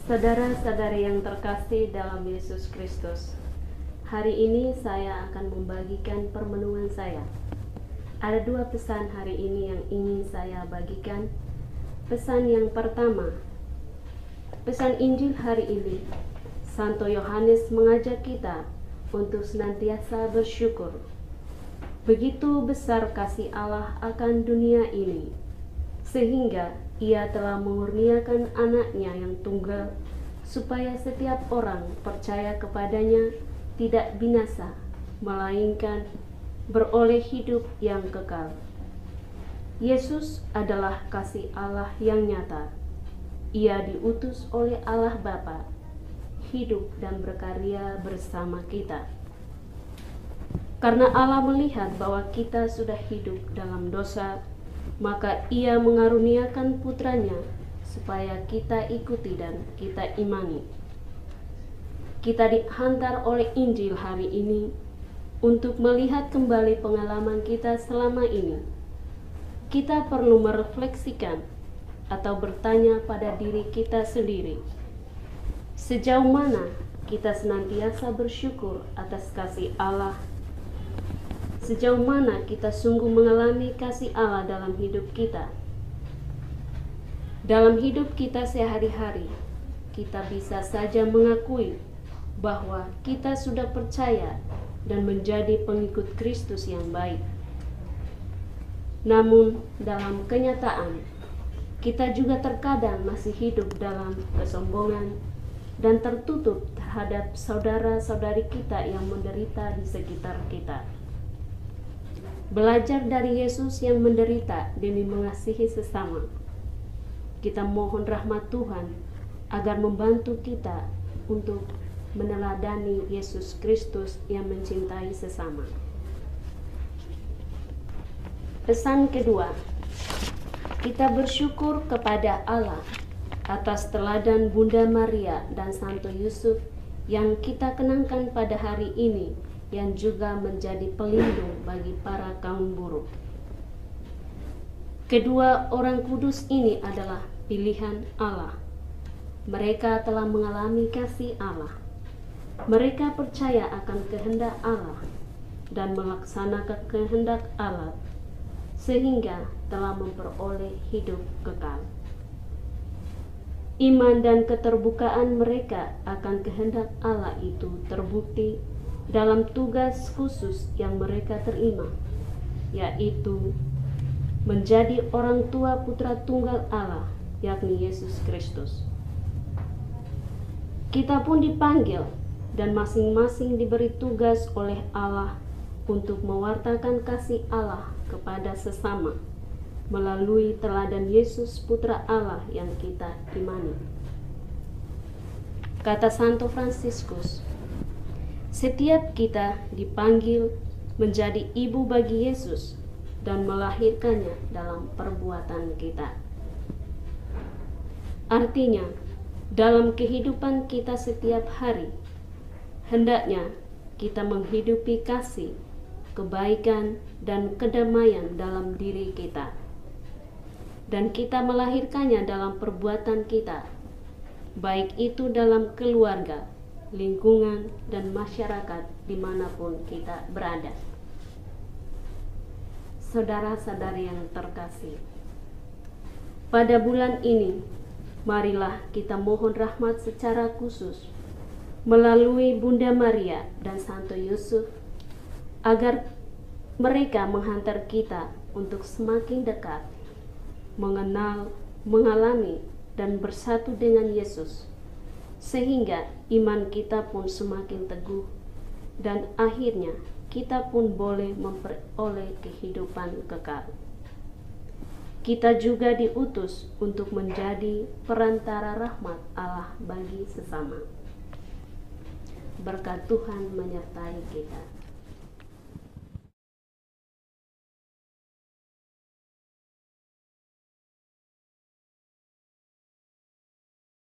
Saudara-saudari yang terkasih dalam Yesus Kristus, hari ini saya akan membagikan permenungan saya. Ada dua pesan hari ini yang ingin saya bagikan. Pesan yang pertama, pesan Injil hari ini, Santo Yohanes mengajak kita untuk senantiasa bersyukur. Begitu besar kasih Allah akan dunia ini, sehingga Ia telah mengurniakan anaknya yang tunggal, supaya setiap orang percaya kepadanya tidak binasa, melainkan beroleh hidup yang kekal. Yesus adalah kasih Allah yang nyata. Ia diutus oleh Allah Bapa, hidup dan berkarya bersama kita. Karena Allah melihat bahwa kita sudah hidup dalam dosa, maka Ia mengaruniakan putranya supaya kita ikuti dan kita imani. Kita dihantar oleh Injil hari ini untuk melihat kembali pengalaman kita selama ini. Kita perlu merefleksikan atau bertanya pada diri kita sendiri, sejauh mana kita senantiasa bersyukur atas kasih Allah. Sejauh mana kita sungguh mengalami kasih Allah dalam hidup kita. Dalam hidup kita sehari-hari, kita bisa saja mengakui bahwa kita sudah percaya dan menjadi pengikut Kristus yang baik. Namun, dalam kenyataan, kita juga terkadang masih hidup dalam kesombongan dan tertutup terhadap saudara-saudari kita yang menderita di sekitar kita. Belajar dari Yesus yang menderita demi mengasihi sesama. Kita mohon rahmat Tuhan agar membantu kita untuk meneladani Yesus Kristus yang mencintai sesama. Pesan kedua, kita bersyukur kepada Allah atas teladan Bunda Maria dan Santo Yusuf yang kita kenangkan pada hari ini, yang juga menjadi pelindung bagi para kaum buruh. Kedua orang kudus ini adalah pilihan Allah. Mereka telah mengalami kasih Allah. Mereka percaya akan kehendak Allah dan melaksanakan kehendak Allah, sehingga telah memperoleh hidup kekal. Iman dan keterbukaan mereka akan kehendak Allah itu terbukti dalam tugas khusus yang mereka terima, yaitu menjadi orang tua putra tunggal Allah, yakni Yesus Kristus. Kita pun dipanggil dan masing-masing diberi tugas oleh Allah untuk mewartakan kasih Allah kepada sesama melalui teladan Yesus putra Allah yang kita imani. Kata Santo Fransiskus, setiap kita dipanggil menjadi ibu bagi Yesus dan melahirkannya dalam perbuatan kita. Artinya, dalam kehidupan kita setiap hari, hendaknya kita menghidupi kasih, kebaikan, dan kedamaian dalam diri kita. Dan kita melahirkannya dalam perbuatan kita, baik itu dalam keluarga, lingkungan, dan masyarakat dimanapun kita berada. Saudara-saudari yang terkasih, pada bulan ini, marilah kita mohon rahmat secara khusus melalui Bunda Maria dan Santo Yusuf, agar mereka menghantar kita untuk semakin dekat, mengenal, mengalami, dan bersatu dengan Yesus, sehingga iman kita pun semakin teguh, dan akhirnya kita pun boleh memperoleh kehidupan kekal. Kita juga diutus untuk menjadi perantara rahmat Allah bagi sesama. Berkat Tuhan menyertai kita.